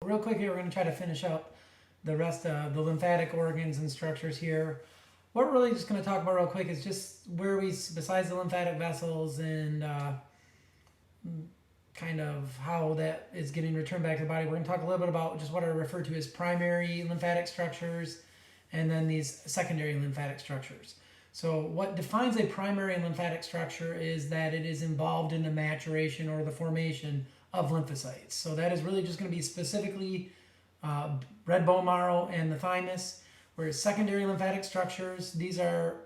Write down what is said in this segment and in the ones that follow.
real quick here, we're going to try to finish up the rest of the lymphatic organs and structures here. What we're really just going to talk about real quick is just where we, besides the lymphatic vessels and kind of how that is getting returned back to the body, we're going to talk a little bit about just what I refer to as primary lymphatic structures and then these secondary lymphatic structures. So what defines a primary lymphatic structure is that it is involved in the maturation or the formation of lymphocytes. So that is really just going to be specifically red bone marrow and the thymus, whereas secondary lymphatic structures, these are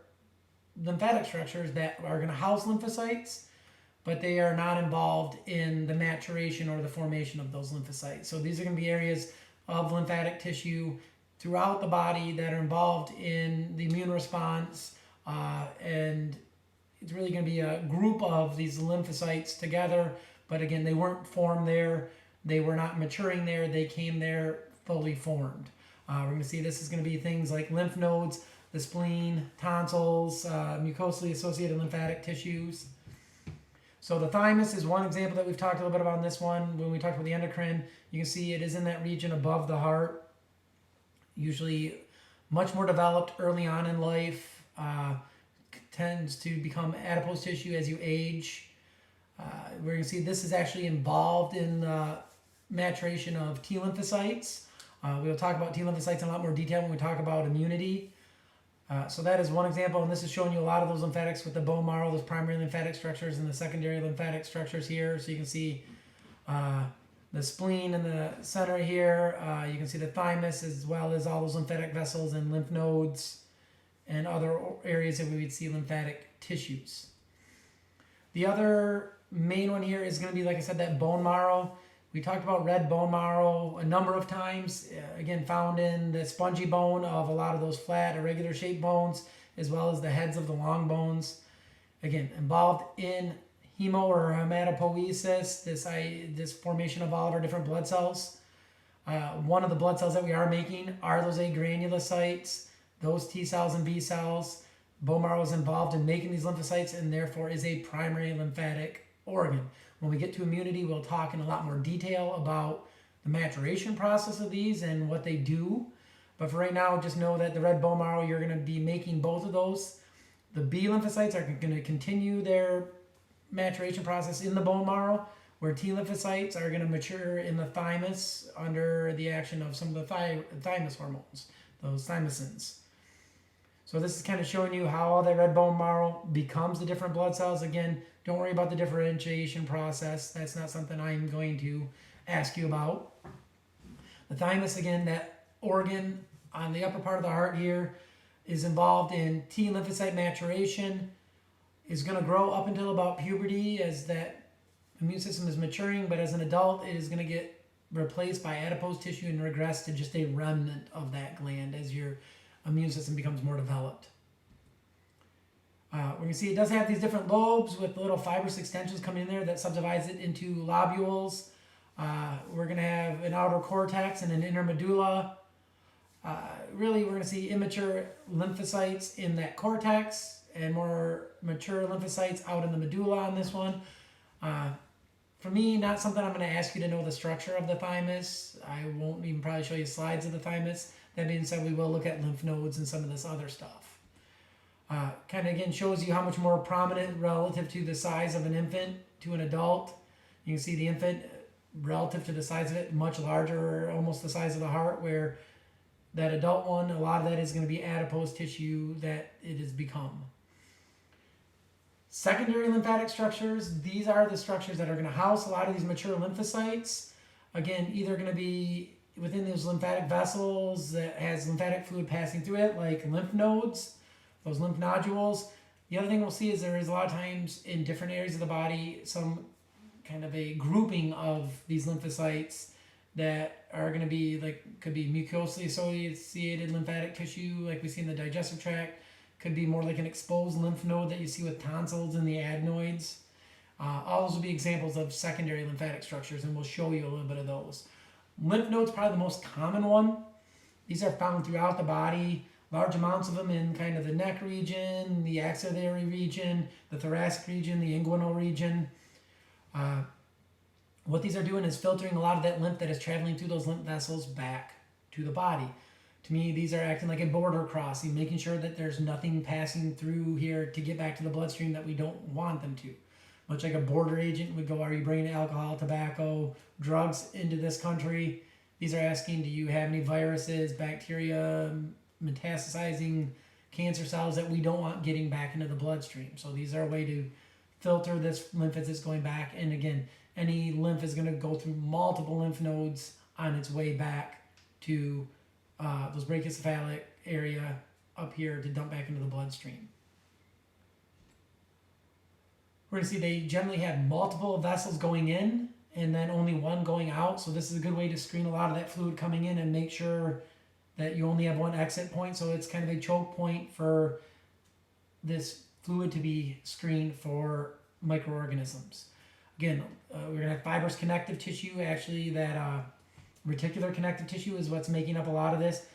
lymphatic structures that are going to house lymphocytes, but they are not involved in the maturation or the formation of those lymphocytes. So these are going to be areas of lymphatic tissue throughout the body that are involved in the immune response, and it's really going to be a group of these lymphocytes together. But again, they weren't formed there. They were not maturing there. They came there fully formed. We're going to see this is going to be things like lymph nodes, the spleen, tonsils, mucosally associated lymphatic tissues. So the thymus is one example that we've talked a little bit about in this one. When we talked about the endocrine, you can see it is in that region above the heart, usually much more developed early on in life, tends to become adipose tissue as you age. We're going to see this is actually involved in the maturation of T lymphocytes. We'll talk about T lymphocytes in a lot more detail when we talk about immunity. So that is one example, and this is showing you a lot of those lymphatics with the bone marrow, those primary lymphatic structures and the secondary lymphatic structures here. So you can see the spleen in the center here. You can see the thymus as well as all those lymphatic vessels and lymph nodes and other areas that we would see lymphatic tissues. The other main one here is going to be, like I said, that bone marrow. We talked about red bone marrow a number of times, again found in the spongy bone of a lot of those flat, irregular shaped bones, as well as the heads of the long bones. Again, involved in hemo or hematopoiesis, this formation of all of our different blood cells. One of the blood cells that we are making are those agranulocytes, those T cells and B cells. Bone marrow is involved in making these lymphocytes and therefore is a primary lymphatic organ. When we get to immunity, we'll talk in a lot more detail about the maturation process of these and what they do. But for right now, just know that the red bone marrow, you're going to be making both of those. The B lymphocytes are going to continue their maturation process in the bone marrow, where T lymphocytes are going to mature in the thymus under the action of some of the thymus hormones, those thymosins. So this is kind of showing you how all that red bone marrow becomes the different blood cells. Again, don't worry about the differentiation process. That's not something I'm going to ask you about. The thymus, again, that organ on the upper part of the heart here, is involved in T lymphocyte maturation, is going to grow up until about puberty as that immune system is maturing, but as an adult, it is going to get replaced by adipose tissue and regress to just a remnant of that gland as your immune system becomes more developed. We're going to see it does have these different lobes with little fibrous extensions coming in there that subdivides it into lobules. We're going to have an outer cortex and an inner medulla. Really, we're going to see immature lymphocytes in that cortex and more mature lymphocytes out in the medulla on this one. For me, not something I'm going to ask you to know the structure of the thymus. I won't even probably show you slides of the thymus. That being said, we will look at lymph nodes and some of this other stuff. Kind of again shows you how much more prominent relative to the size of an infant to an adult. You can see the infant relative to the size of it, much larger, almost the size of the heart, where that adult one, a lot of that is going to be adipose tissue that it has become. Secondary lymphatic structures, these are the structures that are going to house a lot of these mature lymphocytes. Again, either going to be within those lymphatic vessels that has lymphatic fluid passing through it, like lymph nodes, those lymph nodules. The other thing we'll see is there is a lot of times in different areas of the body some kind of a grouping of these lymphocytes that are going to be like, could be mucosally associated lymphatic tissue like we see in the digestive tract, could be more like an exposed lymph node that you see with tonsils and the adenoids. All those will be examples of secondary lymphatic structures, and we'll show you a little bit of those. Lymph nodes, probably the most common one. These are found throughout the body, large amounts of them in kind of the neck region, the axillary region, the thoracic region, the inguinal region. What these are doing is filtering a lot of that lymph that is traveling through those lymph vessels back to the body. To me, these are acting like a border crossing, making sure that there's nothing passing through here to get back to the bloodstream that we don't want them to. Much like a border agent would go, are you bringing alcohol, tobacco, drugs into this country? These are asking, do you have any viruses, bacteria, metastasizing cancer cells that we don't want getting back into the bloodstream? So these are a way to filter this lymph as it's going back. And again, any lymph is going to go through multiple lymph nodes on its way back to those brachiocephalic area up here to dump back into the bloodstream. We're going to see they generally have multiple vessels going in and then only one going out. So this is a good way to screen a lot of that fluid coming in and make sure that you only have one exit point. So it's kind of a choke point for this fluid to be screened for microorganisms. Again, we're going to have fibrous connective tissue. Actually, that reticular connective tissue is what's making up a lot of this.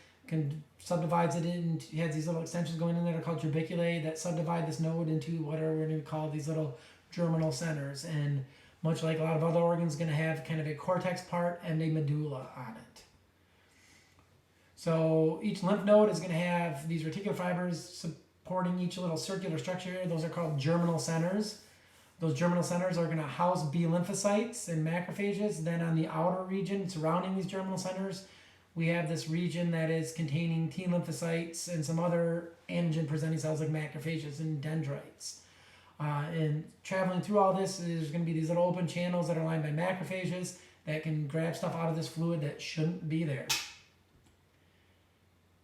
Subdivides it in, has these little extensions going in that are called trabeculae that subdivide this node into what are we're going to call these little germinal centers. And much like a lot of other organs, going to have kind of a cortex part and a medulla on it. So each lymph node is going to have these reticular fibers supporting each little circular structure. Those are called germinal centers. Those germinal centers are going to house B lymphocytes and macrophages. Then on the outer region surrounding these germinal centers, we have this region that is containing T lymphocytes and some other antigen-presenting cells like macrophages and dendrites. And traveling through all this, there's going to be these little open channels that are lined by macrophages that can grab stuff out of this fluid that shouldn't be there.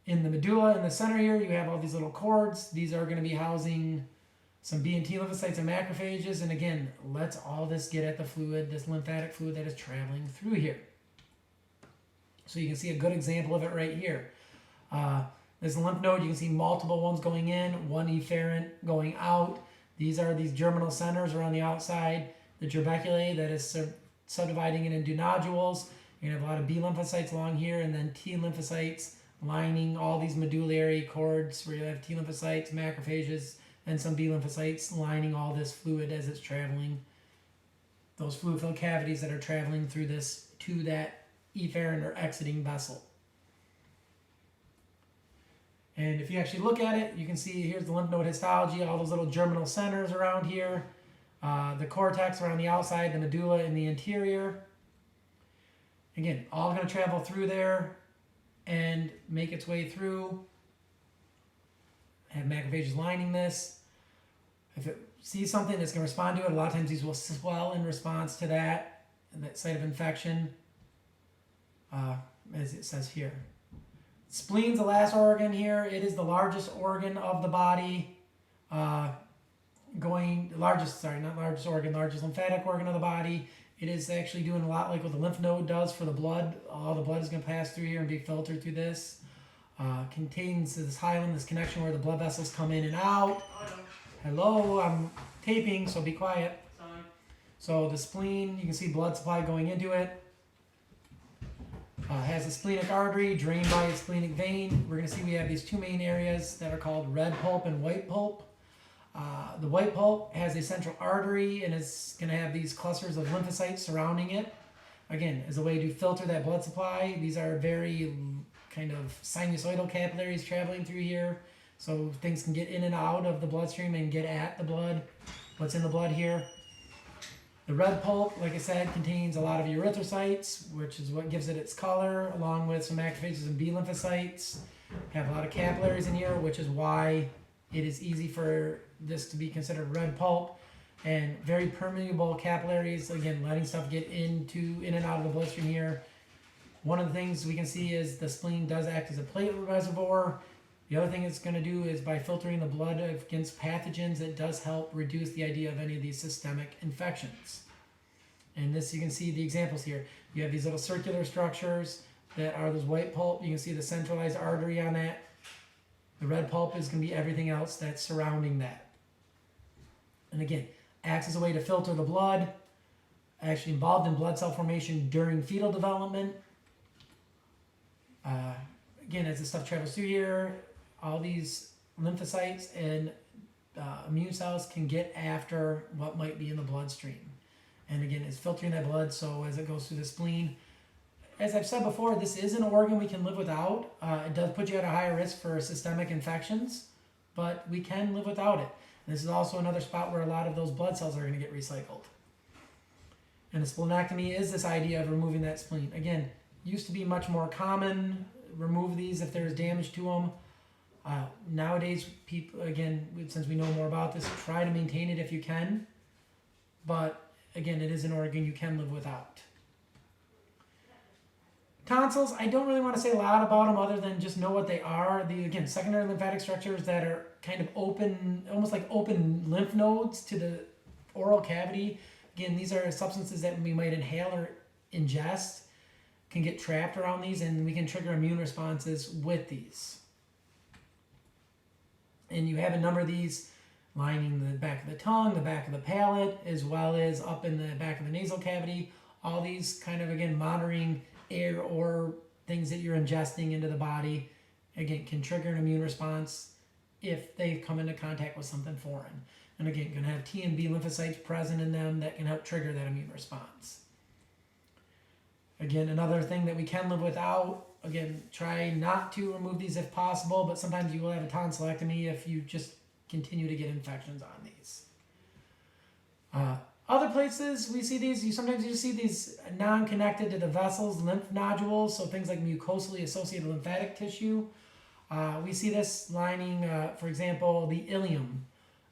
In the medulla, in the center here, you have all these little cords. These are going to be housing some B and T lymphocytes and macrophages. And again, let's all this get at the fluid, this lymphatic fluid that is traveling through here. So you can see a good example of it right here. This lymph node, you can see multiple ones going in, one efferent going out. These are these germinal centers around the outside. The trabeculae that is subdividing it into nodules. You're going to have a lot of B lymphocytes along here, and then T lymphocytes lining all these medullary cords where you have T lymphocytes, macrophages, and some B lymphocytes lining all this fluid as it's traveling. Those fluid-filled cavities that are traveling through this to that efferent or exiting vessel. And if you actually look at it, you can see here's the lymph node histology, all those little germinal centers around here, the cortex around the outside, the medulla in the interior. Again, all going to travel through there and make its way through. Have macrophages lining this. If it sees something, it's going to respond to it. A lot of times these will swell in response to that site of infection, as it says here. Spleen's the last organ here. It is the largest organ of the body. Largest lymphatic organ of the body. It is actually doing a lot like what the lymph node does for the blood. All the blood is going to pass through here and be filtered through this. Contains this hilum, this connection where the blood vessels come in and out. Hello, I'm taping, so be quiet. Sorry. So the spleen, you can see blood supply going into it. Has a splenic artery drained by a splenic vein. We're going to see we have these two main areas that are called red pulp and white pulp. The white pulp has a central artery and is going to have these clusters of lymphocytes surrounding it. Again, as a way to filter that blood supply. These are very kind of sinusoidal capillaries traveling through here, so things can get in and out of the bloodstream and get at the blood, what's in the blood here. The red pulp, like I said, contains a lot of erythrocytes, which is what gives it its color, along with some macrophages and B lymphocytes. Have a lot of capillaries in here, which is why it is easy for this to be considered red pulp. And very permeable capillaries, again, letting stuff get in and out of the bloodstream here. One of the things we can see is the spleen does act as a platelet reservoir. The other thing it's going to do is by filtering the blood against pathogens, it does help reduce the idea of any of these systemic infections. And this, you can see the examples here. You have these little circular structures that are this white pulp. You can see the centralized artery on that. The red pulp is going to be everything else that's surrounding that. And again, acts as a way to filter the blood, actually involved in blood cell formation during fetal development. Again, as the stuff travels through here, all these lymphocytes and immune cells can get after what might be in the bloodstream. and again, it's filtering that blood so as it goes through the spleen. As I've said before, this is an organ we can live without. It does put you at a higher risk for systemic infections, but we can live without it. And this is also another spot where a lot of those blood cells are going to get recycled. And a splenectomy is this idea of removing that spleen. Again, used to be much more common. Remove these if there's damage to them. Nowadays, people, again, since we know more about this, try to maintain it if you can. But again, it is an organ you can live without. Tonsils, I don't really want to say a lot about them other than just know what they are. Again, secondary lymphatic structures that are kind of open, almost like open lymph nodes to the oral cavity. Again, these are substances that we might inhale or ingest, can get trapped around these, and we can trigger immune responses with these. And you have a number of these lining the back of the tongue, the back of the palate, as well as up in the back of the nasal cavity. All these kind of, again, monitoring air or things that you're ingesting into the body, again, can trigger an immune response if they come into contact with something foreign. And again, going to have T and B lymphocytes present in them that can help trigger that immune response. Again, another thing that we can live without, again, try not to remove these if possible, but sometimes you will have a tonsillectomy if you just continue to get infections on these. Other places we see these, sometimes you just see these non-connected to the vessels, lymph nodules, so things like mucosally associated lymphatic tissue. We see this lining, for example, the ileum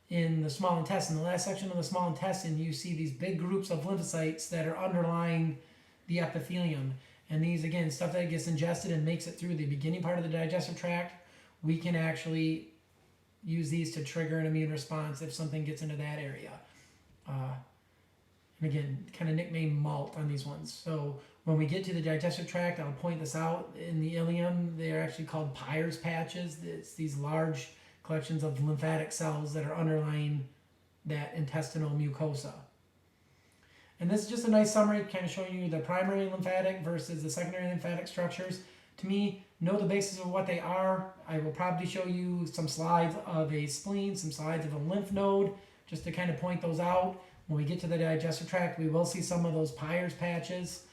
in the small intestine. The last section of the small intestine, you see these big groups of lymphocytes that are underlying the epithelium. And these, again, stuff that gets ingested and makes it through the beginning part of the digestive tract, we can actually use these to trigger an immune response if something gets into that area. And again, kind of nicknamed MALT on these ones. So when we get to the digestive tract, I'll point this out. In the ileum, they are actually called Peyer's patches. It's these large collections of lymphatic cells that are underlying that intestinal mucosa. And this is just a nice summary, kind of showing you the primary lymphatic versus the secondary lymphatic structures. To me, know the basis of what they are. I will probably show you some slides of a spleen, some slides of a lymph node, just to kind of point those out. When we get to the digestive tract, we will see some of those Peyer's patches.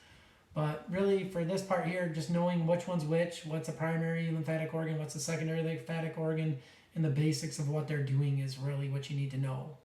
But really, for this part here, just knowing which one's which, what's a primary lymphatic organ, what's a secondary lymphatic organ, and the basics of what they're doing is really what you need to know.